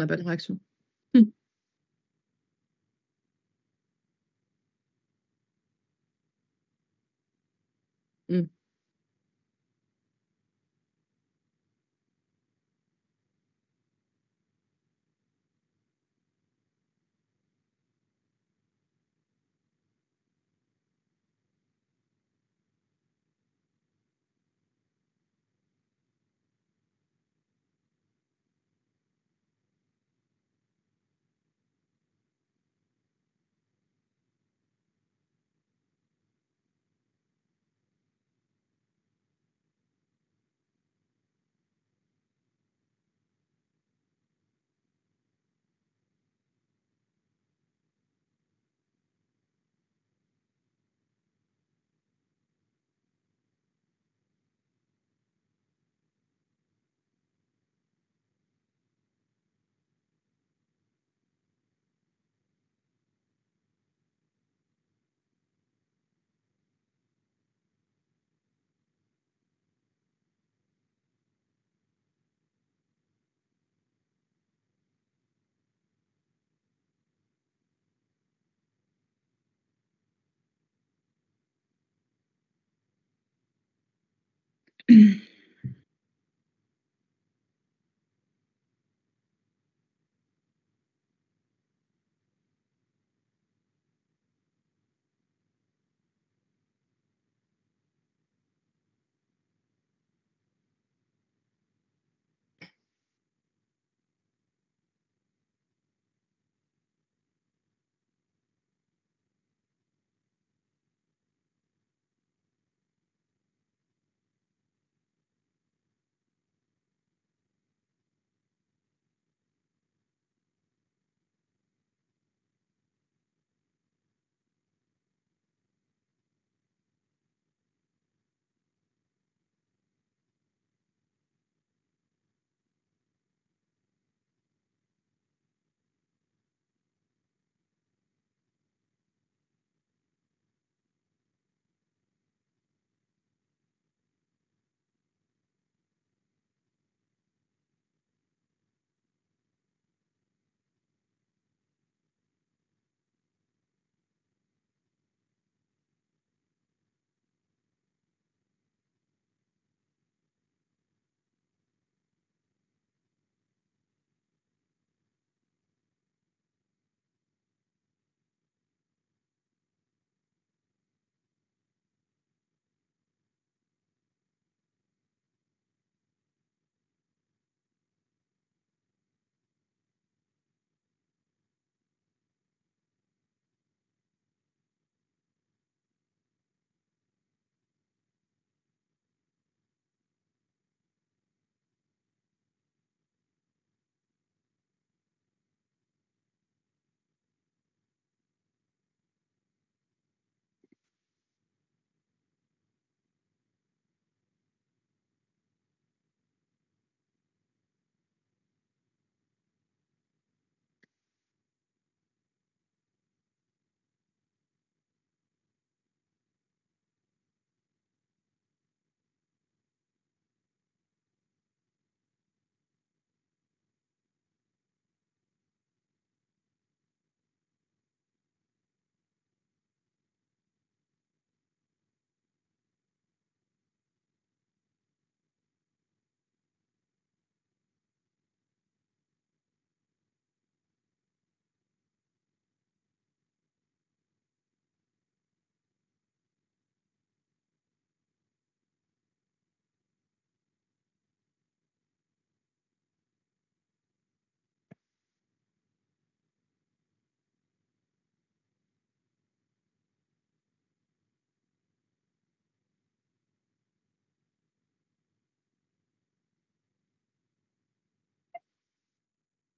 n'a pas de réaction. Mmh. Mmh.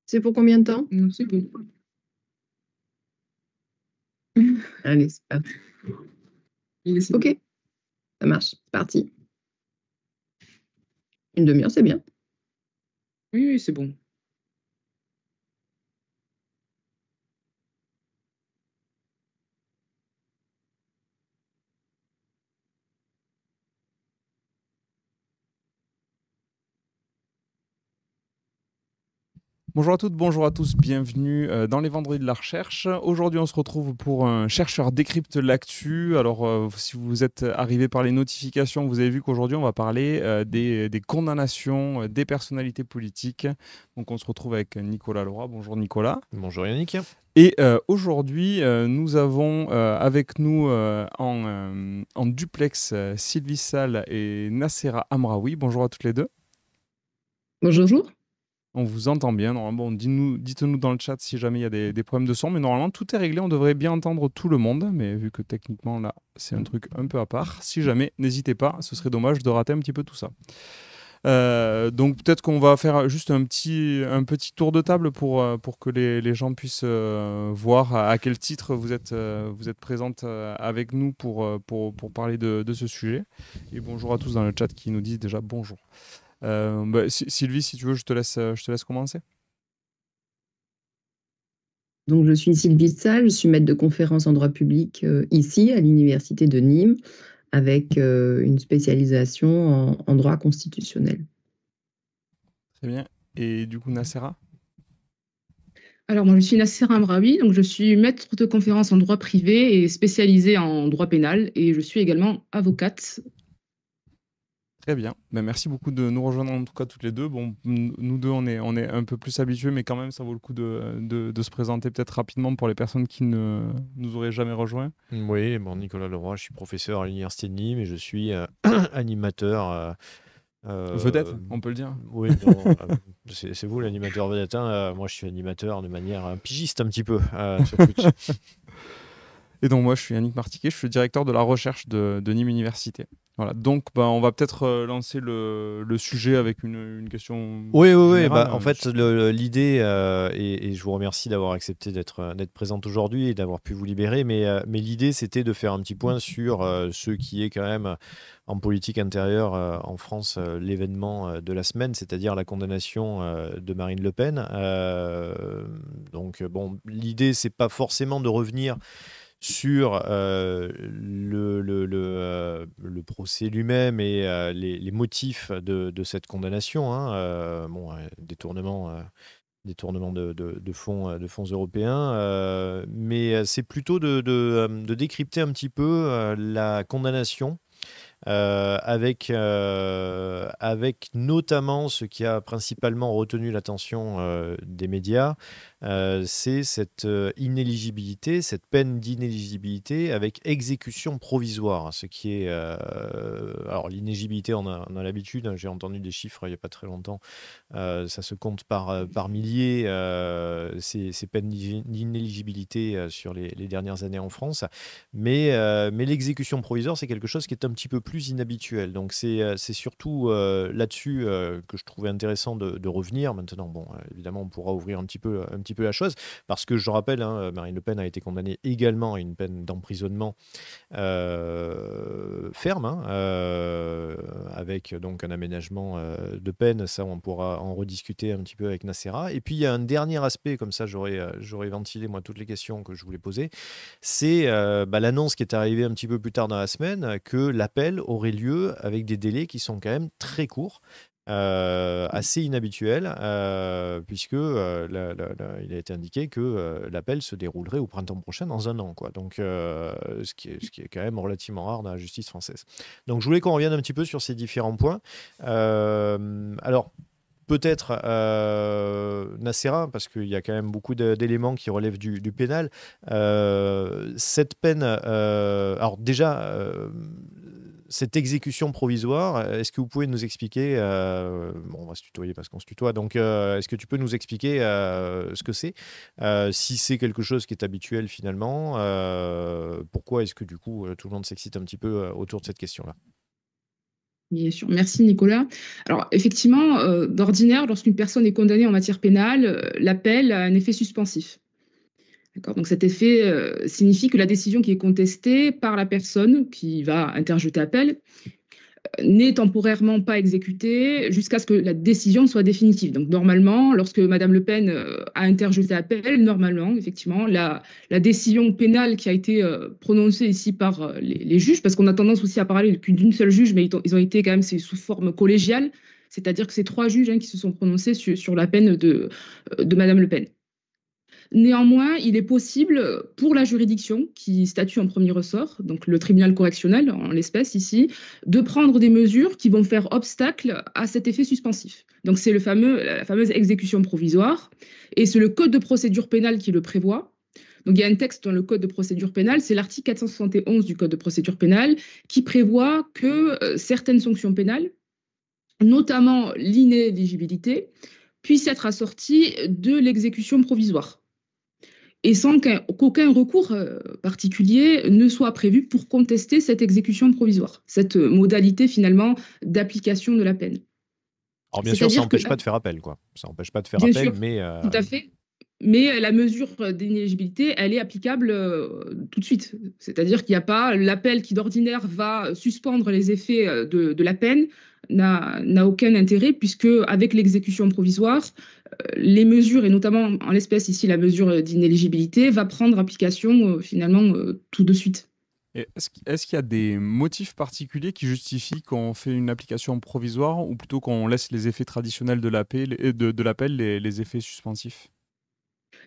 C'est pour combien de temps? Non, c'est bon. Allez, c'est parti. C'est OK, ça marche, c'est parti. 1/2 heure, c'est bien. Oui, oui, c'est bon. Bonjour à toutes, bonjour à tous, bienvenue dans les Vendredis de la Recherche. Aujourd'hui, on se retrouve pour un chercheur décrypte l'actu. Alors, si vous êtes arrivé par les notifications, vous avez vu qu'aujourd'hui, on va parler des condamnations des personnalités politiques. Donc, on se retrouve avec Nicolas Leroy. Bonjour Nicolas. Bonjour Yannick. Et aujourd'hui, nous avons avec nous en duplex Sylvie Salle et Nassera Amraoui. Bonjour à toutes les deux. Bonjour. On vous entend bien. Normalement, dites-nous dans le chat si jamais il y a des problèmes de son. Mais normalement, tout est réglé. On devrait bien entendre tout le monde. Mais vu que techniquement, là, c'est un truc un peu à part. Si jamais, n'hésitez pas. Ce serait dommage de rater un petit peu tout ça. Donc peut-être qu'on va faire juste un petit tour de table pour que les gens puissent voir à quel titre vous êtes présente avec nous pour parler de ce sujet. Et bonjour à tous dans le chat qui nous disent déjà bonjour. Sylvie, si tu veux, je te laisse commencer. Donc, je suis Sylvie Salle, je suis maître de conférences en droit public ici, à l'Université de Nîmes, avec une spécialisation en droit constitutionnel. Très bien. Et du coup, Nassera ? Alors, moi, je suis Nassera Amraoui, donc je suis maître de conférences en droit privé et spécialisée en droit pénal, et je suis également avocate. Très bien. Merci beaucoup de nous rejoindre en tout cas toutes les deux. Bon, nous deux, on est un peu plus habitués, mais quand même, ça vaut le coup de se présenter peut-être rapidement pour les personnes qui ne nous auraient jamais rejoints. Oui, Nicolas Leroy, je suis professeur à l'Université de Nîmes et je suis animateur. Vedette, on peut le dire. Oui, c'est vous l'animateur vedette. Moi, je suis animateur de manière pigiste un petit peu sur Twitch. Et donc moi, je suis Yannick Martiquet, je suis le directeur de la recherche de Nîmes Université. Voilà, donc on va peut-être lancer le sujet avec une question. Oui. En fait, l'idée, et je vous remercie d'avoir accepté d'être présente aujourd'hui et d'avoir pu vous libérer, mais l'idée, c'était de faire un petit point sur ce qui est quand même en politique intérieure en France l'événement de la semaine, c'est-à-dire la condamnation de Marine Le Pen. Donc, l'idée, c'est pas forcément de revenir sur le procès lui-même et les motifs de cette condamnation, détournement de fonds européens, mais c'est plutôt de décrypter un petit peu la condamnation. Avec notamment ce qui a principalement retenu l'attention des médias, c'est cette inéligibilité, cette peine d'inéligibilité avec exécution provisoire, ce qui est... alors l'inéligibilité, on a l'habitude, j'ai entendu des chiffres il n'y a pas très longtemps, ça se compte par milliers, ces peines d'inéligibilité sur les dernières années en France, mais l'exécution provisoire, c'est quelque chose qui est un petit peu plus inhabituel. Donc c'est surtout là-dessus que je trouvais intéressant de revenir. Maintenant, évidemment, on pourra ouvrir un petit peu la chose, parce que je rappelle, Marine Le Pen a été condamnée également à une peine d'emprisonnement ferme, avec donc un aménagement de peine. Ça, on pourra en rediscuter un petit peu avec Nassera. Et puis, il y a un dernier aspect, comme ça, j'aurais ventilé, moi, toutes les questions que je voulais poser. C'est l'annonce qui est arrivée un petit peu plus tard dans la semaine, que l'appel aurait lieu avec des délais qui sont quand même très courts. Assez inhabituel, puisque il a été indiqué que l'appel se déroulerait au printemps prochain, dans un an, quoi. Donc, ce qui est quand même relativement rare dans la justice française. Donc, je voulais qu'on revienne un petit peu sur ces différents points. Alors, peut-être Nassera, parce qu'il y a quand même beaucoup d'éléments qui relèvent du pénal. Cette peine, alors déjà, cette exécution provisoire, est-ce que vous pouvez nous expliquer, on va se tutoyer parce qu'on se tutoie, donc est-ce que tu peux nous expliquer ce que c'est, si c'est quelque chose qui est habituel finalement, pourquoi est-ce que du coup tout le monde s'excite un petit peu autour de cette question-là? Bien sûr, merci Nicolas. Alors effectivement, d'ordinaire, lorsqu'une personne est condamnée en matière pénale, l'appel a un effet suspensif. D'accord, donc cet effet signifie que la décision qui est contestée par la personne qui va interjeter appel n'est temporairement pas exécutée jusqu'à ce que la décision soit définitive. Donc normalement, lorsque Madame Le Pen a interjeté appel, normalement, effectivement, la décision pénale qui a été prononcée ici par les juges, parce qu'on a tendance aussi à parler d'une seule juge, mais ils ont été quand même sous forme collégiale, c'est-à-dire que c'est 3 juges qui se sont prononcés sur la peine de Madame Le Pen. Néanmoins, il est possible pour la juridiction qui statue en premier ressort, donc le tribunal correctionnel en l'espèce ici, de prendre des mesures qui vont faire obstacle à cet effet suspensif. Donc c'est la fameuse exécution provisoire, et c'est le Code de procédure pénale qui le prévoit. Donc il y a un texte dans le Code de procédure pénale, c'est l'article 471 du Code de procédure pénale, qui prévoit que certaines sanctions pénales, notamment l'inéligibilité, puissent être assorties de l'exécution provisoire, et sans qu'aucun recours particulier ne soit prévu pour contester cette exécution provisoire, cette modalité finalement d'application de la peine. Alors bien sûr, ça n'empêche pas de faire appel, quoi. Ça n'empêche pas de faire appel, sûr, mais... Tout à fait. Mais la mesure d'inéligibilité, elle est applicable tout de suite. C'est-à-dire qu'il n'y a pas l'appel qui d'ordinaire va suspendre les effets de la peine, n'a aucun intérêt, puisque avec l'exécution provisoire, les mesures, et notamment en l'espèce ici la mesure d'inéligibilité, va prendre application finalement tout de suite. Et est-ce qu'il y a des motifs particuliers qui justifient qu'on fait une application provisoire ou plutôt qu'on laisse les effets traditionnels de l'appel, les effets suspensifs?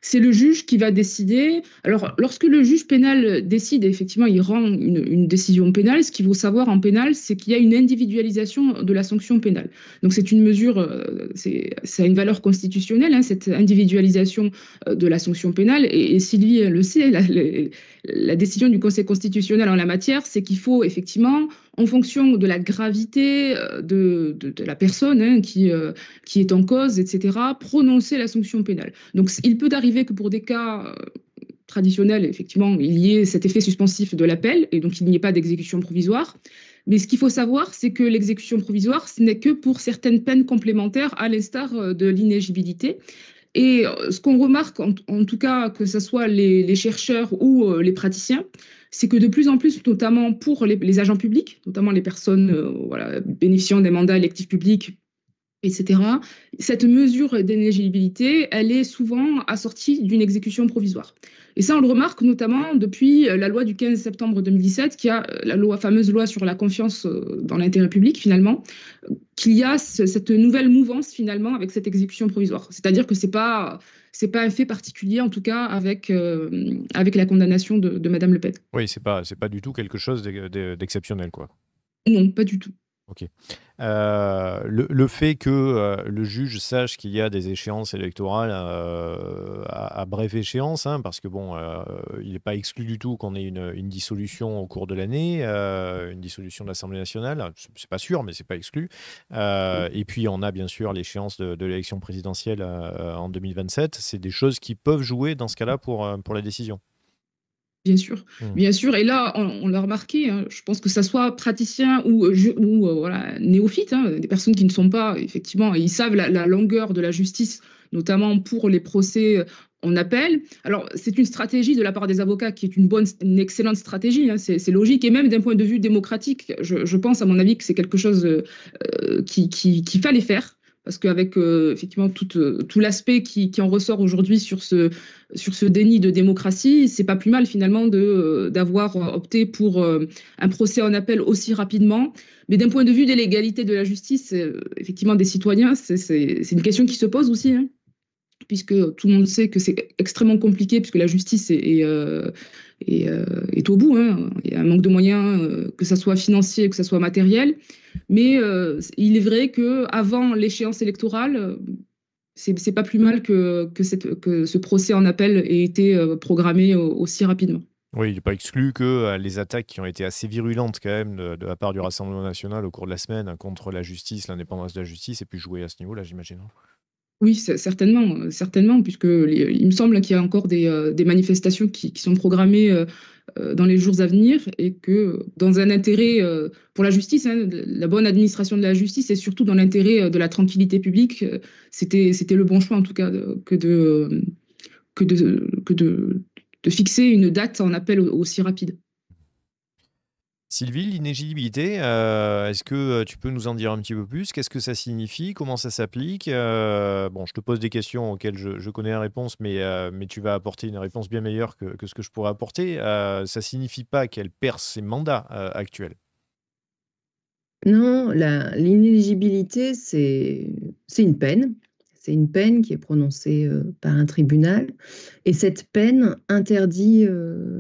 C'est le juge qui va décider. Alors, lorsque le juge pénal décide, effectivement, il rend une décision pénale, ce qu'il faut savoir en pénal, c'est qu'il y a une individualisation de la sanction pénale. Donc, c'est une mesure, ça a une valeur constitutionnelle, cette individualisation de la sanction pénale. Et Sylvie le sait, la décision du Conseil constitutionnel en la matière, c'est qu'il faut effectivement, en fonction de la gravité de la personne qui est en cause, etc., prononcer la sanction pénale. Donc, il peut arriver que pour des cas traditionnels, effectivement, il y ait cet effet suspensif de l'appel, et donc il n'y ait pas d'exécution provisoire. Mais ce qu'il faut savoir, c'est que l'exécution provisoire, ce n'est que pour certaines peines complémentaires, à l'instar de l'inéligibilité. Et ce qu'on remarque, en tout cas, que ce soit les chercheurs ou les praticiens, c'est que de plus en plus, notamment pour les agents publics, notamment les personnes bénéficiant des mandats électifs publics, etc., cette mesure d'inéligibilité, elle est souvent assortie d'une exécution provisoire. Et ça, on le remarque notamment depuis la loi du 15 septembre 2017, qui a la fameuse loi sur la confiance dans l'intérêt public, finalement, qu'il y a cette nouvelle mouvance, finalement, avec cette exécution provisoire. C'est-à-dire que c'est pas un fait particulier, en tout cas, avec la condamnation de Madame Le Pen. Oui, c'est pas du tout quelque chose d'exceptionnel, quoi. Non, pas du tout. Ok. Le fait que le juge sache qu'il y a des échéances électorales à brève échéance, parce que bon, il n'est pas exclu du tout qu'on ait une dissolution au cours de l'année, une dissolution de l'Assemblée nationale. C'est pas sûr, mais c'est pas exclu. Et puis on a bien sûr l'échéance de l'élection présidentielle en 2027. C'est des choses qui peuvent jouer dans ce cas-là pour la décision. Bien sûr, bien sûr. Et là, on l'a remarqué, je pense que ça soit praticien ou néophyte, des personnes qui ne sont pas, effectivement, ils savent la longueur de la justice, notamment pour les procès en appel. Alors, c'est une stratégie de la part des avocats qui est une excellente stratégie, c'est logique. Et même d'un point de vue démocratique, je pense, à mon avis, que c'est quelque chose qu'il fallait faire. Parce qu'avec effectivement tout l'aspect qui en ressort aujourd'hui sur ce déni de démocratie, c'est pas plus mal finalement d'avoir opté pour un procès en appel aussi rapidement. Mais d'un point de vue de l'égalité de la justice, effectivement des citoyens, c'est une question qui se pose aussi, puisque tout le monde sait que c'est extrêmement compliqué, puisque la justice est au bout. Il y a un manque de moyens, que ça soit financier, que ça soit matériel. Mais il est vrai qu'avant l'échéance électorale, c'est pas plus mal que ce procès en appel ait été programmé aussi rapidement. Oui, il n'est pas exclu que les attaques qui ont été assez virulentes quand même de la part du Rassemblement national au cours de la semaine contre la justice, l'indépendance de la justice, aient pu jouer à ce niveau-là, j'imagine. Oui, certainement, puisque il me semble qu'il y a encore des manifestations qui sont programmées dans les jours à venir, et que dans un intérêt pour la justice, la bonne administration de la justice, et surtout dans l'intérêt de la tranquillité publique, c'était le bon choix en tout cas que de fixer une date en appel aussi rapide. Sylvie, l'inéligibilité, est-ce que tu peux nous en dire un petit peu plus? Qu'est-ce que ça signifie? Comment ça s'applique? Bon, je te pose des questions auxquelles je connais la réponse, mais tu vas apporter une réponse bien meilleure que ce que je pourrais apporter. Ça signifie pas qu'elle perd ses mandats actuels? Non, l'inéligibilité, c'est une peine. C'est une peine qui est prononcée par un tribunal. Et cette peine interdit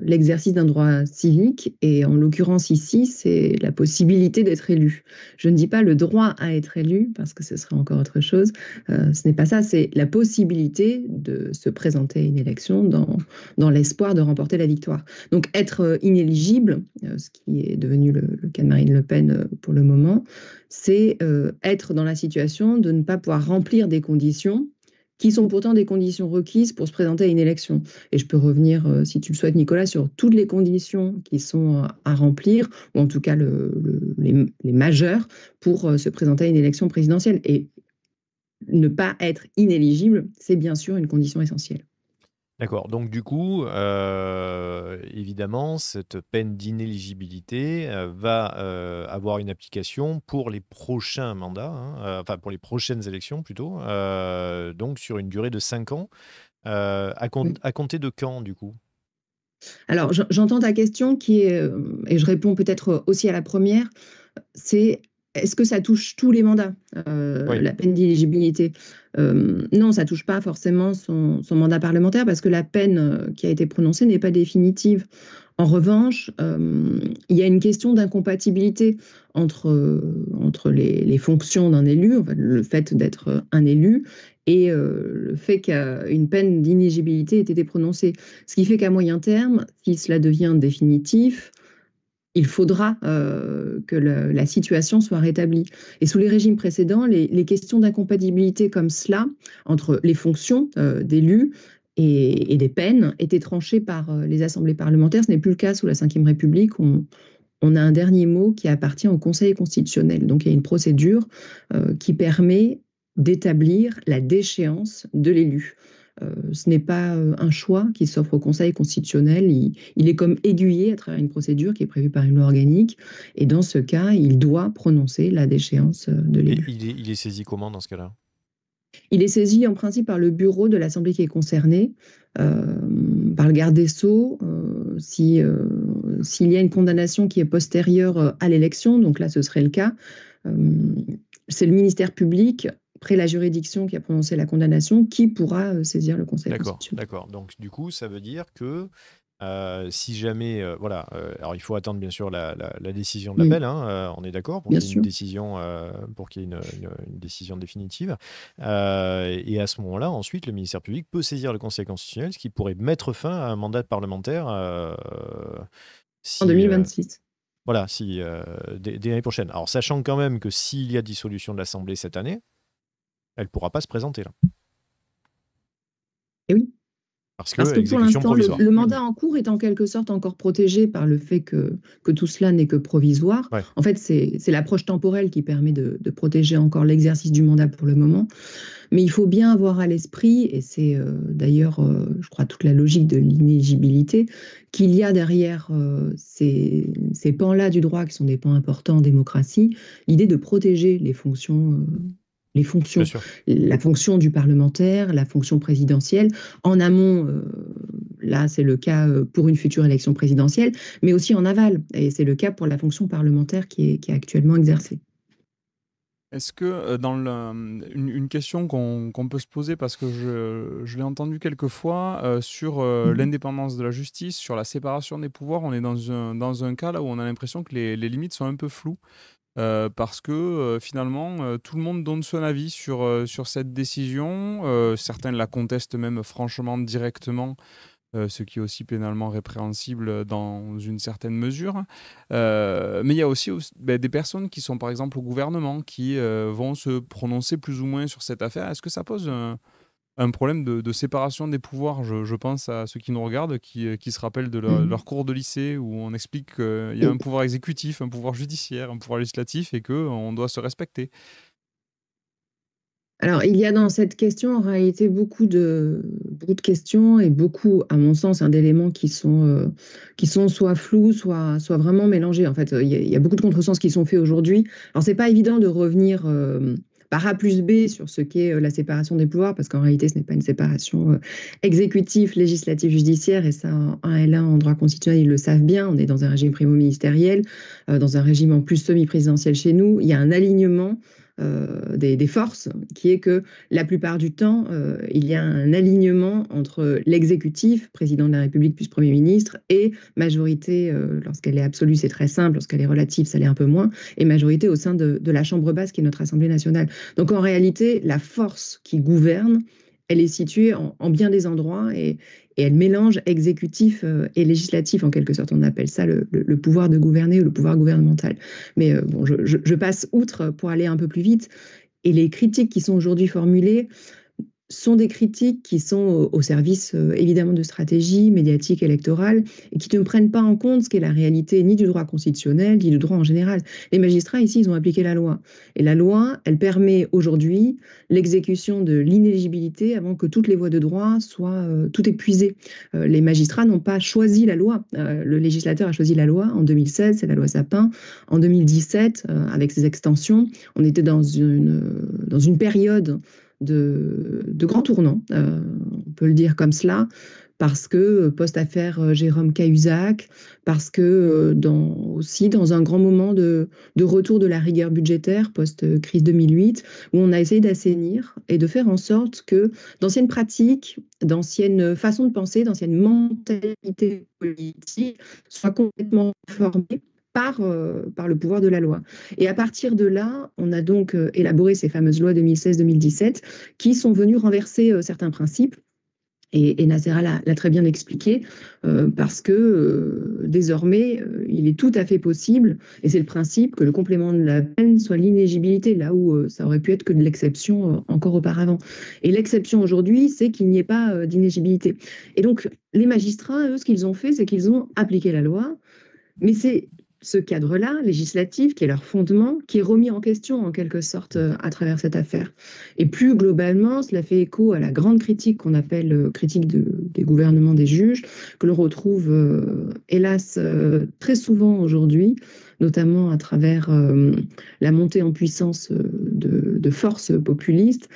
l'exercice d'un droit civique. Et en l'occurrence ici, c'est la possibilité d'être élu. Je ne dis pas le droit à être élu, parce que ce serait encore autre chose. Ce n'est pas ça, c'est la possibilité de se présenter à une élection dans l'espoir de remporter la victoire. Donc être inéligible, ce qui est devenu le cas de Marine Le Pen pour le moment, c'est être dans la situation de ne pas pouvoir remplir des conditions qui sont pourtant des conditions requises pour se présenter à une élection. Et je peux revenir, si tu le souhaites, Nicolas, sur toutes les conditions qui sont à remplir, ou en tout cas les majeures, pour se présenter à une élection présidentielle. Et ne pas être inéligible, c'est bien sûr une condition essentielle. D'accord. Donc du coup, évidemment, cette peine d'inéligibilité va avoir une application pour les prochains mandats, hein, enfin pour les prochaines élections plutôt, donc sur une durée de 5 ans. À Oui. compter de quand, du coup? Alors, j'entends ta question qui est, et je réponds peut-être aussi à la première, c'est est-ce que ça touche tous les mandats, Oui, la peine d'éligibilité? Non, ça touche pas forcément son mandat parlementaire parce que la peine qui a été prononcée n'est pas définitive. En revanche, il y a une question d'incompatibilité entre les fonctions d'un élu, enfin, le fait d'être un élu, et le fait qu'une peine d'inéligibilité ait été prononcée. Ce qui fait qu'à moyen terme, si cela devient définitif, il faudra que la situation soit rétablie. Et sous les régimes précédents, les questions d'incompatibilité comme cela, entre les fonctions d'élus et des peines, étaient tranchées par les assemblées parlementaires. Ce n'est plus le cas sous la Ve République. On a un dernier mot qui appartient au Conseil constitutionnel. Donc il y a une procédure qui permet d'établir la déchéance de l'élu. Ce n'est pas un choix qui s'offre au Conseil constitutionnel. Il est comme aiguillé à travers une procédure qui est prévue par une loi organique. Et dans ce cas, il doit prononcer la déchéance de et l'élu. il est saisi comment dans ce cas-là? Il est saisi en principe par le bureau de l'Assemblée qui est concerné, par le garde des Sceaux, s'il y a une condamnation qui est postérieure à l'élection, donc là ce serait le cas, c'est le ministère public, près la juridiction qui a prononcé la condamnation, qui pourra saisir le Conseil constitutionnel. D'accord. Donc du coup, ça veut dire que si jamais, voilà, alors il faut attendre bien sûr la décision de l'appel, hein, on est d'accord, pour Bien qu'il y ait sûr. une décision, une décision définitive. Et à ce moment-là, ensuite, le ministère public peut saisir le Conseil constitutionnel, ce qui pourrait mettre fin à un mandat parlementaire En si, 2026. voilà, dès l'année prochaine. Alors, sachant quand même que s'il y a dissolution de l'Assemblée cette année, elle ne pourra pas se présenter là, Et oui. parce que Parce que pour exécution l'instant, provisoire. le mandat en cours est en quelque sorte encore protégé par le fait que tout cela n'est que provisoire. Ouais. En fait, c'est l'approche temporelle qui permet de protéger encore l'exercice du mandat pour le moment. Mais il faut bien avoir à l'esprit, et c'est d'ailleurs, je crois, toute la logique de l'inéligibilité, qu'il y a derrière ces pans-là du droit, qui sont des pans importants en démocratie, l'idée de protéger les fonctions. Bien sûr. La fonction du parlementaire, la fonction présidentielle. En amont, là, c'est le cas pour une future élection présidentielle, mais aussi en aval. Et c'est le cas pour la fonction parlementaire qui est actuellement exercée. Est-ce que dans une question qu'on peut se poser, parce que je l'ai entendu quelques fois, sur l'indépendance de la justice, sur la séparation des pouvoirs, on est dans un cas là où on a l'impression que les limites sont un peu floues. Parce que finalement, tout le monde donne son avis sur cette décision. Certains la contestent même franchement, directement, ce qui est aussi pénalement répréhensible dans une certaine mesure. Mais il y a aussi des personnes qui sont par exemple au gouvernement, qui vont se prononcer plus ou moins sur cette affaire. Est-ce que ça pose un problème de séparation des pouvoirs? Je pense à ceux qui nous regardent, qui se rappellent de leur cours de lycée, où on explique qu'il y a un pouvoir exécutif, un pouvoir judiciaire, un pouvoir législatif, et qu'on doit se respecter. Alors, il y a dans cette question en réalité beaucoup de questions et beaucoup, à mon sens, d'éléments qui sont soit flous, soit vraiment mélangés. En fait, il y a beaucoup de contresens qui sont faits aujourd'hui. Alors, c'est pas évident de revenir par A plus B sur ce qu'est la séparation des pouvoirs, parce qu'en réalité, ce n'est pas une séparation exécutif, législatif, judiciaire, et ça, en L1, en droit constitutionnel, ils le savent bien. On est dans un régime primo-ministériel, dans un régime en plus semi-présidentiel chez nous. Il y a un alignement des forces, qui est que la plupart du temps, il y a un alignement entre l'exécutif, président de la République plus Premier ministre, et majorité, lorsqu'elle est absolue, c'est très simple, lorsqu'elle est relative, ça l'est un peu moins, et majorité au sein de la Chambre basse, qui est notre Assemblée nationale. Donc en réalité, la force qui gouverne, elle est située en bien des endroits et elle mélange exécutif et législatif, en quelque sorte. On appelle ça le pouvoir de gouverner ou le pouvoir gouvernemental. Mais bon, je passe outre pour aller un peu plus vite. Et les critiques qui sont aujourd'hui formulées sont des critiques qui sont au service évidemment de stratégie médiatique électorale et qui ne prennent pas en compte ce qu'est la réalité ni du droit constitutionnel ni du droit en général. Les magistrats ici, ils ont appliqué la loi. Et la loi, elle permet aujourd'hui l'exécution de l'inéligibilité avant que toutes les voies de droit soient tout épuisées. Les magistrats n'ont pas choisi la loi. Le législateur a choisi la loi en 2016, c'est la loi Sapin. En 2017, avec ses extensions, on était dans une période de grands tournants, on peut le dire comme cela, parce que post-affaire Jérôme Cahuzac, parce que aussi dans un grand moment de retour de la rigueur budgétaire post-crise 2008, où on a essayé d'assainir et de faire en sorte que d'anciennes pratiques, d'anciennes façons de penser, d'anciennes mentalités politiques soient complètement formées par le pouvoir de la loi. Et à partir de là, on a donc élaboré ces fameuses lois 2016-2017 qui sont venues renverser certains principes. Et Nacera l'a très bien expliqué, parce que désormais, il est tout à fait possible, et c'est le principe, que le complément de la peine soit l'inéligibilité, là où ça aurait pu être que de l'exception encore auparavant. Et l'exception aujourd'hui, c'est qu'il n'y ait pas d'inéligibilité. Et donc, les magistrats, eux, ce qu'ils ont fait, c'est qu'ils ont appliqué la loi, mais c'est ce cadre-là, législatif, qui est leur fondement, qui est remis en question, en quelque sorte, à travers cette affaire. Et plus globalement, cela fait écho à la grande critique qu'on appelle critique des gouvernements des juges, que l'on retrouve, hélas, très souvent aujourd'hui, notamment à travers la montée en puissance de forces populistes,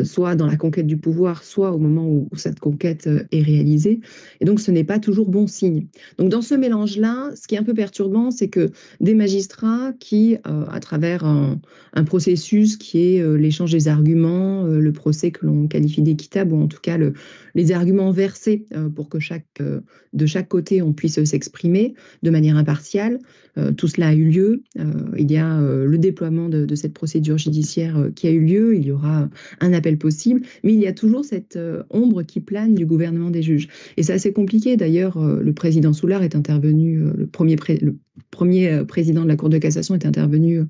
soit dans la conquête du pouvoir, soit au moment où cette conquête est réalisée. Et donc, ce n'est pas toujours bon signe. Donc, dans ce mélange-là, ce qui est un peu perturbant, c'est que des magistrats qui, à travers un processus qui est l'échange des arguments, le procès que l'on qualifie d'équitable, ou en tout cas les arguments versés pour que de chaque côté on puisse s'exprimer de manière impartiale, tout cela a eu lieu. Il y a le déploiement de cette procédure judiciaire qui a eu lieu. Il y aura un appel possible, mais il y a toujours cette ombre qui plane du gouvernement des juges. Et c'est assez compliqué. D'ailleurs, le président Soulard est intervenu, le premier président de la Cour de cassation est intervenu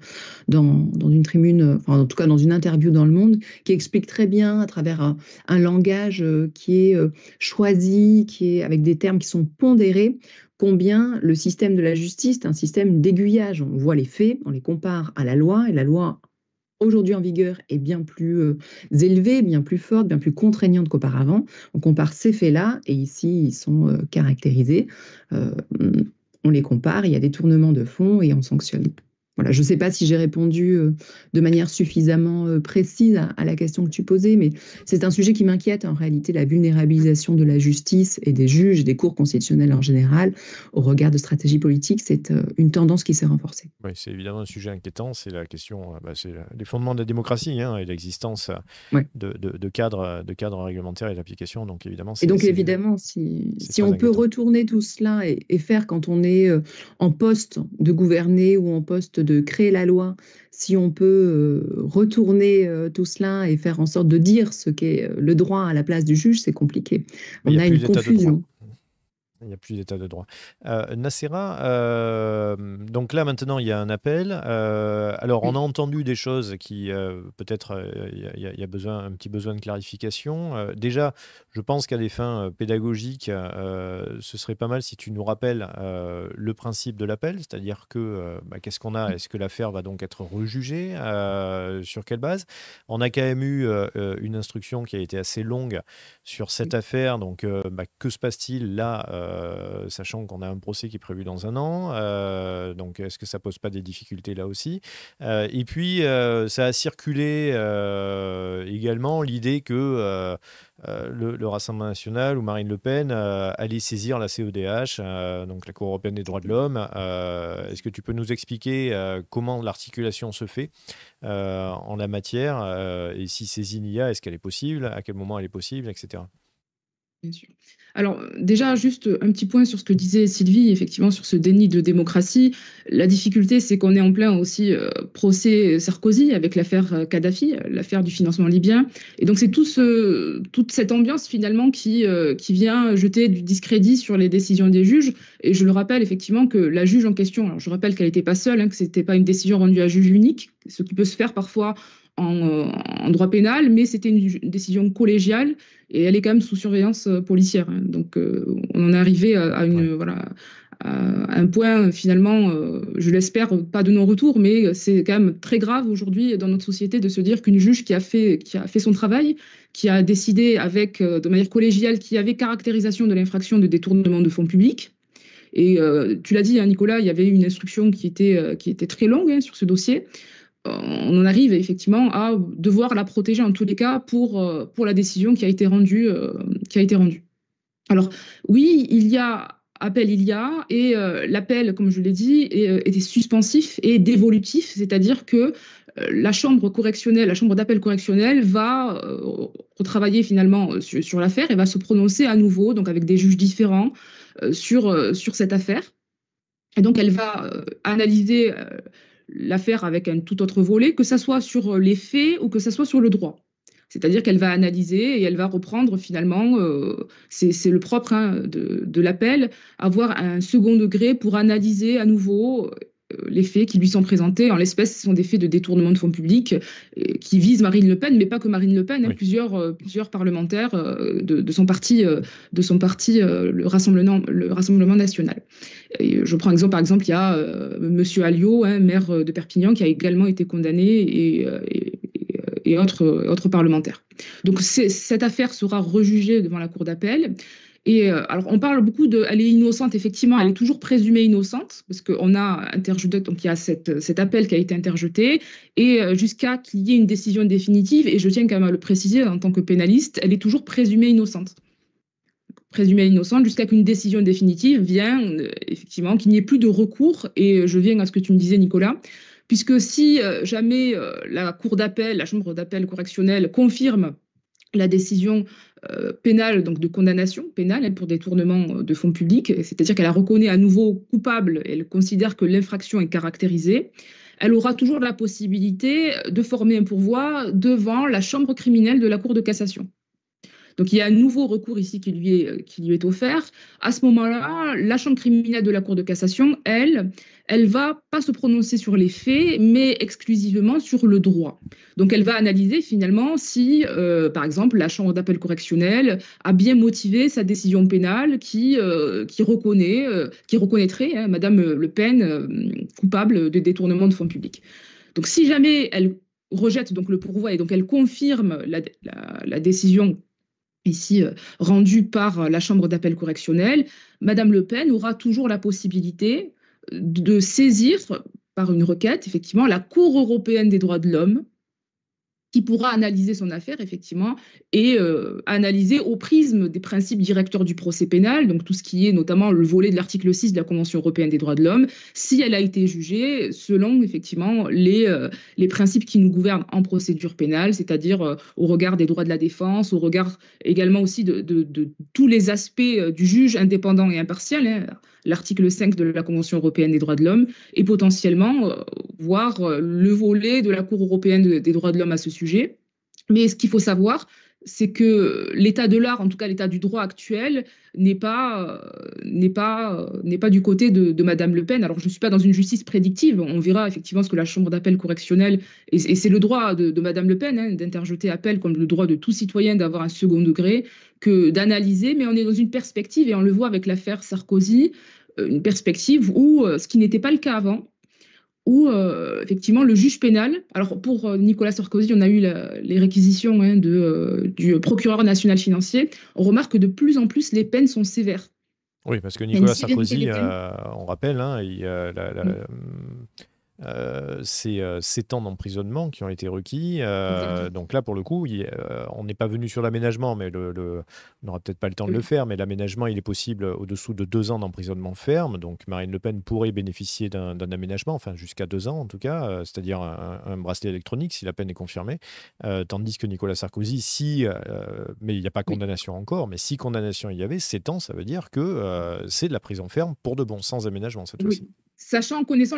dans une tribune, enfin, en tout cas dans une interview dans Le Monde, qui explique très bien à travers un langage qui est choisi, qui est avec des termes qui sont pondérés, combien le système de la justice est un système d'aiguillage. On voit les faits, on les compare à la loi, et la loi aujourd'hui en vigueur est bien plus élevée, bien plus forte, bien plus contraignante qu'auparavant. On compare ces faits-là, et ici, ils sont caractérisés. On les compare, il y a des tournements de fond et on sanctionne. Voilà, je ne sais pas si j'ai répondu de manière suffisamment précise à la question que tu posais, mais c'est un sujet qui m'inquiète en réalité, la vulnérabilisation de la justice et des juges, des cours constitutionnels en général, au regard de stratégies politiques. C'est une tendance qui s'est renforcée. Oui, c'est évidemment un sujet inquiétant. C'est la question, c'est les fondements de la démocratie et l'existence Ouais. de cadres réglementaires et d'application. Donc évidemment, Et donc évidemment, si on peut retourner tout cela et faire, quand on est en poste de gouverner ou en poste de créer la loi, si on peut retourner tout cela et faire en sorte de dire ce qu'est le droit à la place du juge, c'est compliqué. On a une confusion. Il n'y a plus d'état de droit. Nacera, donc là maintenant il y a un appel. Alors on a entendu des choses qui peut-être il y a un petit besoin de clarification. Déjà, je pense qu'à des fins pédagogiques, ce serait pas mal si tu nous rappelles le principe de l'appel, c'est-à-dire que qu'est-ce qu'on a? Est-ce que l'affaire va donc être rejugée? Sur quelle base? On a quand même eu une instruction qui a été assez longue sur cette affaire. Donc que se passe-t-il là sachant qu'on a un procès qui est prévu dans 1 an. Donc, est-ce que ça pose pas des difficultés là aussi? Et puis, ça a circulé également l'idée que le Rassemblement national ou Marine Le Pen allait saisir la CEDH, donc la Cour européenne des droits de l'homme. Est-ce que tu peux nous expliquer comment l'articulation se fait en la matière et si saisine il y a, est-ce qu'elle est possible, à quel moment elle est possible, etc. Bien sûr. Alors, déjà, juste un petit point sur ce que disait Sylvie, effectivement, sur ce déni de démocratie. La difficulté, c'est qu'on est en plein aussi procès Sarkozy avec l'affaire Kadhafi, l'affaire du financement libyen. Et donc, c'est toute cette ambiance, finalement, qui vient jeter du discrédit sur les décisions des juges. Et je le rappelle, effectivement, que la juge en question, alors je rappelle qu'elle n'était pas seule, que ce n'était pas une décision rendue à juge unique, ce qui peut se faire parfois en droit pénal, mais c'était une décision collégiale et elle est quand même sous surveillance policière. Donc, on en est arrivé à un point, finalement, je l'espère, pas de non-retour, mais c'est quand même très grave aujourd'hui dans notre société de se dire qu'une juge qui a fait son travail, qui a décidé de manière collégiale, qui avait caractérisation de l'infraction de détournement de fonds publics. Et tu l'as dit, Nicolas, il y avait une instruction qui était très longue sur ce dossier. On en arrive effectivement à devoir la protéger en tous les cas pour la décision qui a été rendue. Alors oui, il y a appel, et l'appel, comme je l'ai dit, était suspensif et dévolutif, c'est-à-dire que la chambre d'appel correctionnelle va retravailler finalement sur l'affaire et va se prononcer à nouveau, donc avec des juges différents sur cette affaire. Et donc elle va analyser l'affaire avec un tout autre volet, que ça soit sur les faits ou que ça soit sur le droit. C'est-à-dire qu'elle va analyser et elle va reprendre finalement, c'est le propre de l'appel, avoir un second degré pour analyser à nouveau les faits qui lui sont présentés. En l'espèce, ce sont des faits de détournement de fonds publics qui visent Marine Le Pen, mais pas que Marine Le Pen, oui. Plusieurs parlementaires de son parti, le Rassemblement national. Et je prends exemple, par exemple, il y a Monsieur Alliot, maire de Perpignan, qui a également été condamné et autres parlementaires. Donc cette affaire sera rejugée devant la Cour d'appel. Et alors on parle beaucoup elle est innocente, effectivement, elle est toujours présumée innocente, parce qu'on a interjeté, donc il y a cet appel qui a été interjeté, et jusqu'à qu'il y ait une décision définitive, et je tiens quand même à le préciser en tant que pénaliste, elle est toujours présumée innocente. Présumée innocente jusqu'à qu'une décision définitive vienne, effectivement, qu'il n'y ait plus de recours, et je viens à ce que tu me disais, Nicolas, puisque si jamais la Cour d'appel, la Chambre d'appel correctionnelle confirme la décision pénale, donc de condamnation pénale pour détournement de fonds publics, c'est-à-dire qu'elle la reconnaît à nouveau coupable, elle considère que l'infraction est caractérisée, elle aura toujours la possibilité de former un pourvoi devant la chambre criminelle de la Cour de cassation. Donc il y a un nouveau recours ici qui lui est offert. À ce moment-là, la chambre criminelle de la Cour de cassation, elle va pas se prononcer sur les faits, mais exclusivement sur le droit. Donc elle va analyser finalement si, par exemple, la chambre d'appel correctionnelle a bien motivé sa décision pénale qui reconnaîtrait Madame Le Pen coupable de détournement de fonds publics. Donc si jamais elle rejette donc le pourvoi et donc elle confirme la décision ici rendue par la Chambre d'appel correctionnelle, Madame Le Pen aura toujours la possibilité de saisir par une requête, effectivement, la Cour européenne des droits de l'homme, qui pourra analyser son affaire, effectivement, et analyser au prisme des principes directeurs du procès pénal, donc tout ce qui est notamment le volet de l'article 6 de la Convention européenne des droits de l'homme, si elle a été jugée selon, effectivement, les principes qui nous gouvernent en procédure pénale, c'est-à-dire au regard des droits de la défense, au regard également aussi de tous les aspects du juge indépendant et impartial, l'article 5 de la Convention européenne des droits de l'homme, et potentiellement voir le volet de la Cour européenne des droits de l'homme à ce sujet. Mais ce qu'il faut savoir, c'est que l'état de l'art, en tout cas l'état du droit actuel, n'est pas du côté de Madame Le Pen. Alors je ne suis pas dans une justice prédictive, on verra effectivement ce que la Chambre d'appel correctionnelle, et c'est le droit de Madame Le Pen d'interjeter appel, comme le droit de tout citoyen d'avoir un second degré, que d'analyser, mais on est dans une perspective, et on le voit avec l'affaire Sarkozy, une perspective où, ce qui n'était pas le cas avant, où effectivement le juge pénal, alors pour Nicolas Sarkozy, on a eu les réquisitions du procureur national financier, on remarque que de plus en plus les peines sont sévères. Oui, parce que Il y a une Nicolas sévérité Sarkozy, des peines. on rappelle, hein, Mm. c'est 7 ans d'emprisonnement qui ont été requis. Exactement. Donc là, pour le coup, on n'est pas venu sur l'aménagement, mais on n'aura peut-être pas le temps de le Oui. faire, mais l'aménagement, il est possible au-dessous de 2 ans d'emprisonnement ferme. Donc Marine Le Pen pourrait bénéficier d'un aménagement, enfin jusqu'à 2 ans en tout cas, c'est-à-dire un bracelet électronique si la peine est confirmée. Tandis que Nicolas Sarkozy, mais il n'y a pas Oui. condamnation encore, mais si condamnation il y avait, 7 ans, ça veut dire que c'est de la prison ferme pour de bon, sans aménagement cette fois-ci. Oui. Sachant, connaissant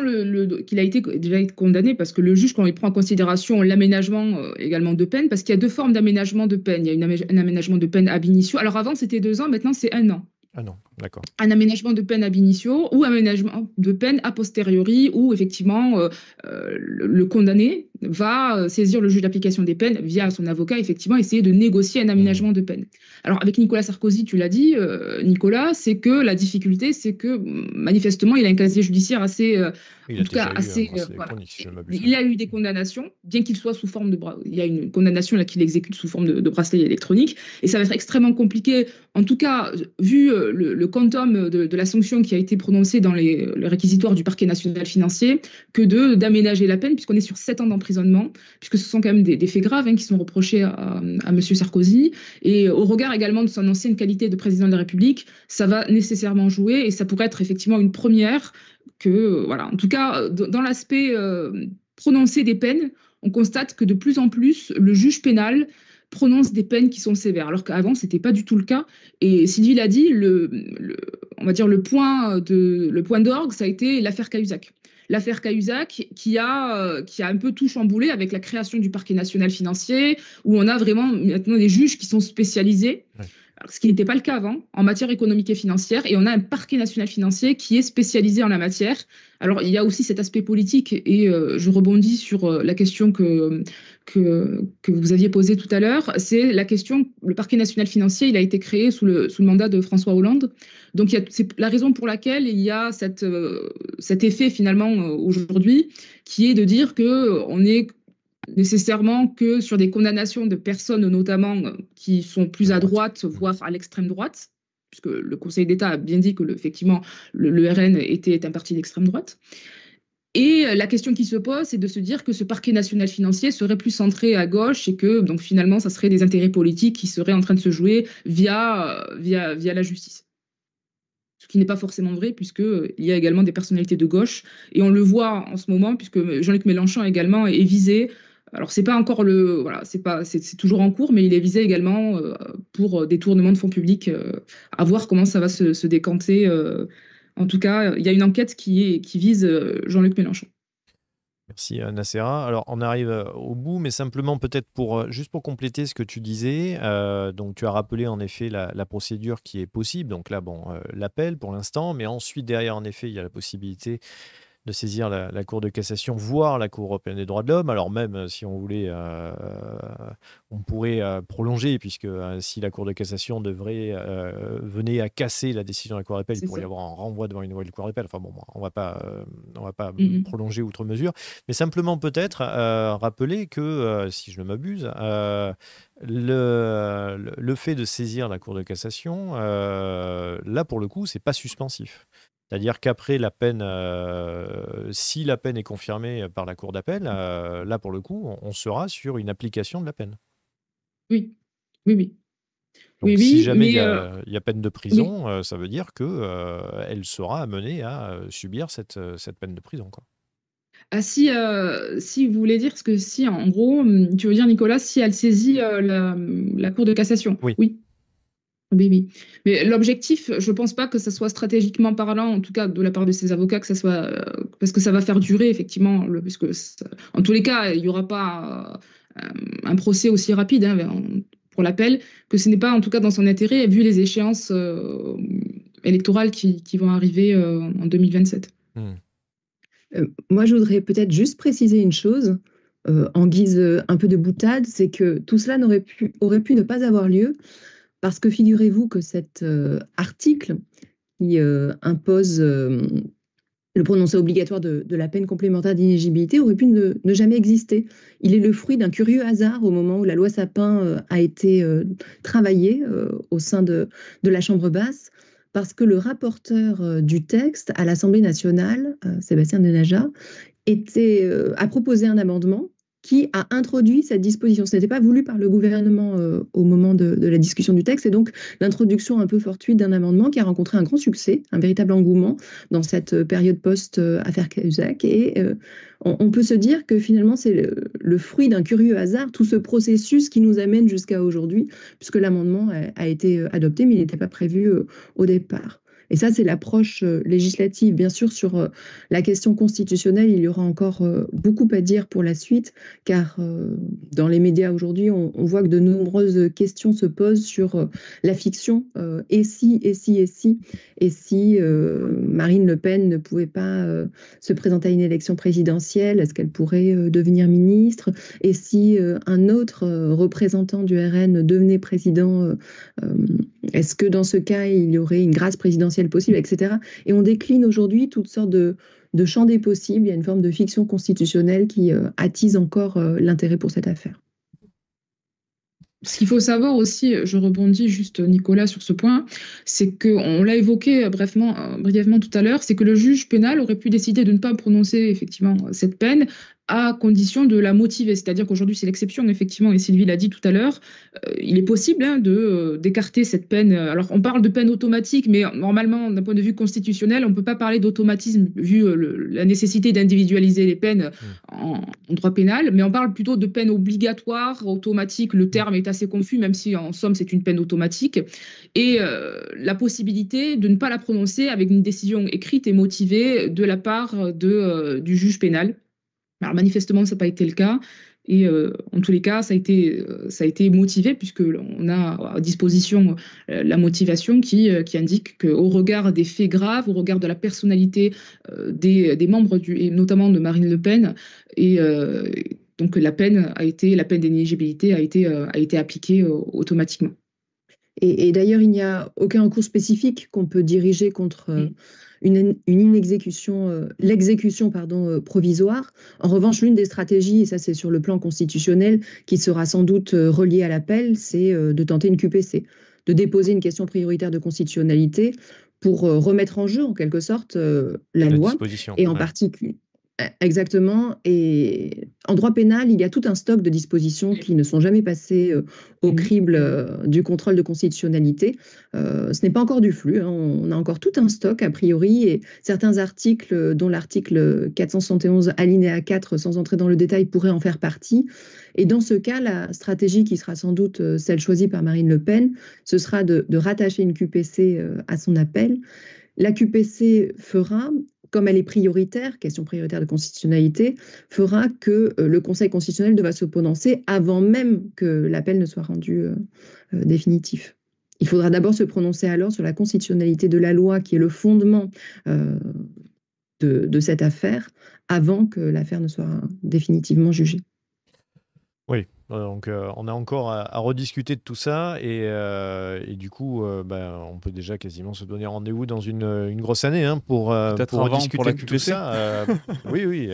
qu'il a déjà été condamné, parce que le juge, quand il prend en considération l'aménagement également de peine, parce qu'il y a deux formes d'aménagement de peine. Il y a un aménagement de peine ab initio. Alors avant, c'était 2 ans, maintenant c'est 1 an. Ah non, d'accord. Un aménagement de peine ab initio ou aménagement de peine a posteriori, où effectivement le condamné va saisir le juge d'application des peines via son avocat, effectivement, essayer de négocier un aménagement de peine. Alors avec Nicolas Sarkozy, tu l'as dit, Nicolas, c'est que la difficulté, c'est que manifestement, il a un casier judiciaire assez, Il en a tout cas déjà eu un assez, bracelet voilà. électronique, si je ne m'abuse. Il a eu des condamnations, bien qu'il soit sous forme de il y a une condamnation là qu'il exécute sous forme de bracelet électronique, et ça va être extrêmement compliqué, en tout cas vu le quantum de la sanction qui a été prononcée dans les réquisitoires du parquet national financier, que d'aménager la peine, puisqu'on est sur 7 ans d'emprisonnement, puisque ce sont quand même des faits graves qui sont reprochés à M. Sarkozy, et au regard également de son ancienne qualité de président de la République, ça va nécessairement jouer, et ça pourrait être effectivement une première voilà. En tout cas, dans l'aspect prononcé des peines, on constate que de plus en plus, le juge pénal prononce des peines qui sont sévères, alors qu'avant, ce n'était pas du tout le cas. Et Sylvie l'a dit, on va dire le point d'orgue, ça a été l'affaire Cahuzac. L'affaire Cahuzac qui a un peu tout chamboulé avec la création du parquet national financier, où on a vraiment maintenant des juges qui sont spécialisés. Ouais. Ce qui n'était pas le cas avant, en matière économique et financière, et on a un parquet national financier qui est spécialisé en la matière. Alors, il y a aussi cet aspect politique, et je rebondis sur la question que vous aviez posée tout à l'heure, c'est la question, le parquet national financier, il a été créé sous le mandat de François Hollande, donc c'est la raison pour laquelle il y a cet effet finalement aujourd'hui, qui est de dire qu'on est nécessairement que sur des condamnations de personnes notamment qui sont plus à droite, voire à l'extrême droite, puisque le Conseil d'État a bien dit que effectivement le RN était un parti d'extrême droite. Et la question qui se pose, c'est de se dire que ce parquet national financier serait plus centré à gauche et que donc finalement, ça serait des intérêts politiques qui seraient en train de se jouer via la justice. Ce qui n'est pas forcément vrai, puisqu'il y a également des personnalités de gauche. Et on le voit en ce moment, puisque Jean-Luc Mélenchon également est visé. Alors, c'est pas encore c'est toujours en cours, mais il est visé également pour détournement de fonds publics, à voir comment ça va se décanter. En tout cas, il y a une enquête qui vise Jean-Luc Mélenchon. Merci Nacera. Alors on arrive au bout, mais simplement peut-être juste pour compléter ce que tu disais, donc tu as rappelé en effet la procédure qui est possible, donc là l'appel pour l'instant, mais ensuite derrière en effet il y a la possibilité de saisir la Cour de cassation, voire la Cour européenne des droits de l'homme. Alors même si on voulait, on pourrait prolonger, puisque si la Cour de cassation venait à casser la décision de la Cour d'appel, il pourrait y avoir un renvoi devant une nouvelle Cour d'appel. Enfin bon, on va pas prolonger outre mesure. Mais simplement peut-être rappeler que, si je ne m'abuse, le fait de saisir la Cour de cassation, là pour le coup, c'est pas suspensif. C'est-à-dire qu'après la peine, si la peine est confirmée par la Cour d'appel, là pour le coup, on sera sur une application de la peine. Oui. Donc si jamais il mais y a peine de prison, ça veut dire qu'elle sera amenée à subir cette peine de prison, quoi. Ah, si vous voulez dire, parce que si, en gros, tu veux dire, Nicolas, si elle saisit la Cour de cassation. Oui. Oui. Mais l'objectif, je ne pense pas que ça soit stratégiquement parlant, en tout cas de la part de ses avocats, que ça soit parce que ça va faire durer effectivement, puisque en tous les cas, il n'y aura pas un procès aussi rapide pour l'appel, que ce n'est pas en tout cas dans son intérêt, vu les échéances électorales qui vont arriver en 2027. Moi, je voudrais peut-être juste préciser une chose en guise un peu de boutade, c'est que tout cela aurait pu ne pas avoir lieu. Parce que figurez-vous que cet article qui impose le prononcé obligatoire de la peine complémentaire d'inéligibilité aurait pu ne jamais exister. Il est le fruit d'un curieux hasard au moment où la loi Sapin a été travaillée au sein de la Chambre basse. parce que le rapporteur du texte à l'Assemblée nationale, Sébastien Denaja, a proposé un amendement qui a introduit cette disposition. Ce n'était pas voulu par le gouvernement au moment de la discussion du texte, et donc l'introduction un peu fortuite d'un amendement qui a rencontré un grand succès, un véritable engouement dans cette période post-affaire Cahuzac. Et on peut se dire que finalement, c'est le fruit d'un curieux hasard, tout ce processus qui nous amène jusqu'à aujourd'hui, puisque l'amendement a été adopté, mais il n'était pas prévu au départ. Et ça, c'est l'approche législative. Bien sûr, sur la question constitutionnelle, il y aura encore beaucoup à dire pour la suite, car dans les médias aujourd'hui, on voit que de nombreuses questions se posent sur la fiction. Et si Marine Le Pen ne pouvait pas se présenter à une élection présidentielle, est-ce qu'elle pourrait devenir ministre? Et si un autre représentant du RN devenait président, est-ce que dans ce cas, il y aurait une grâce présidentielle possible, etc. Et on décline aujourd'hui toutes sortes de champs des possibles. Il y a une forme de fiction constitutionnelle qui attise encore l'intérêt pour cette affaire. Ce qu'il faut savoir aussi, je rebondis juste Nicolas sur ce point, c'est qu'on l'a évoqué brièvement tout à l'heure, c'est que le juge pénal aurait pu décider de ne pas prononcer effectivement cette peine à condition de la motiver. C'est-à-dire qu'aujourd'hui, c'est l'exception, effectivement, et Sylvie l'a dit tout à l'heure, il est possible d'écarter cette peine. Alors, on parle de peine automatique, mais normalement, d'un point de vue constitutionnel, on ne peut pas parler d'automatisme vu la nécessité d'individualiser les peines en droit pénal, mais on parle plutôt de peine obligatoire, automatique. Le terme est assez confus, même si en somme, c'est une peine automatique. Et la possibilité de ne pas la prononcer avec une décision écrite et motivée de la part du juge pénal. Alors manifestement, ça n'a pas été le cas. Et en tous les cas, ça a été motivé, puisqu'on a à disposition la motivation qui indique qu'au regard des faits graves, au regard de la personnalité des membres, et notamment de Marine Le Pen, et donc la peine d'éligibilité a été appliquée automatiquement. Et d'ailleurs, il n'y a aucun recours spécifique qu'on peut diriger contre l'exécution provisoire. En revanche, l'une des stratégies, et ça c'est sur le plan constitutionnel, qui sera sans doute reliée à l'appel, c'est de tenter une QPC, de déposer une question prioritaire de constitutionnalité pour remettre en jeu, en quelque sorte, la loi, et en particulier. Exactement. Et en droit pénal, il y a tout un stock de dispositions qui ne sont jamais passées au crible du contrôle de constitutionnalité. Ce n'est pas encore du flux, hein. On a encore tout un stock a priori, et certains articles, dont l'article 471 alinéa 4, sans entrer dans le détail, pourraient en faire partie. Et dans ce cas, la stratégie qui sera sans doute celle choisie par Marine Le Pen, ce sera de rattacher une QPC à son appel. La QPC fera, comme elle est prioritaire, question prioritaire de constitutionnalité, fera que le Conseil constitutionnel devra se prononcer avant même que l'appel ne soit rendu définitif. Il faudra d'abord se prononcer alors sur la constitutionnalité de la loi, qui est le fondement de cette affaire, avant que l'affaire ne soit définitivement jugée. Oui, donc on a encore à rediscuter de tout ça, et du coup, on peut déjà quasiment se donner rendez-vous dans une grosse année, hein, pour rediscuter de tout ça. Oui,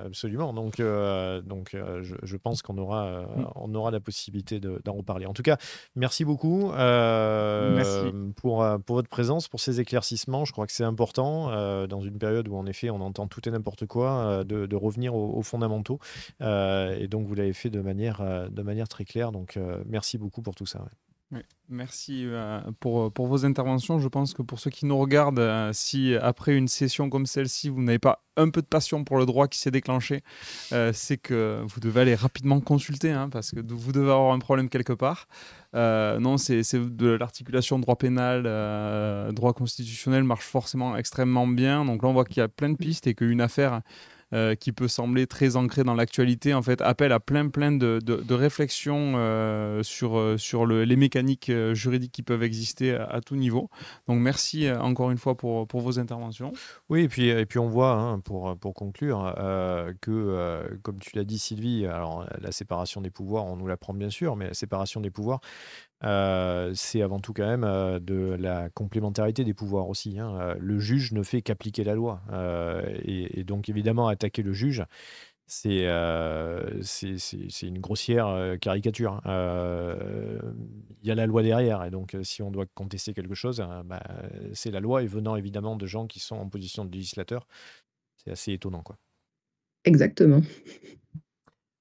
absolument. Donc, je pense qu'on aura la possibilité d'en reparler. En tout cas, merci beaucoup Merci. pour votre présence, pour ces éclaircissements. Je crois que c'est important dans une période où en effet on entend tout et n'importe quoi, de revenir aux fondamentaux. Et donc vous l'avez fait de manière très claire. Donc merci beaucoup pour tout ça. Ouais. Oui, merci pour vos interventions. Je pense que pour ceux qui nous regardent, si après une session comme celle-ci, vous n'avez pas un peu de passion pour le droit qui s'est déclenché, c'est que vous devez aller rapidement consulter, hein, parce que vous devez avoir un problème quelque part. Non, c'est de l'articulation droit pénal, droit constitutionnel marche forcément extrêmement bien. Donc là, on voit qu'il y a plein de pistes et qu'une affaire qui peut sembler très ancrée dans l'actualité, en fait, appelle à plein de réflexions sur les mécaniques juridiques qui peuvent exister à tout niveau. Donc merci encore une fois pour vos interventions. Oui, et puis on voit, hein, pour conclure, que, comme tu l'as dit Sylvie, alors la séparation des pouvoirs, on nous l'apprend bien sûr, mais la séparation des pouvoirs, c'est avant tout quand même de la complémentarité des pouvoirs aussi, hein. Le juge ne fait qu'appliquer la loi, et donc évidemment attaquer le juge, C'est une grossière caricature. Il y a la loi derrière, et donc si on doit contester quelque chose, c'est la loi, et venant évidemment de gens qui sont en position de législateur, c'est assez étonnant, quoi. Exactement.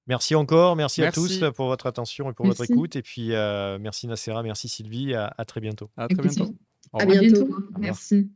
Merci encore, merci à tous Merci. pour votre attention et pour votre Merci. écoute, et puis merci Nacera, merci Sylvie, à très bientôt. À très bientôt. Au À revoir. À bientôt. bientôt. Merci.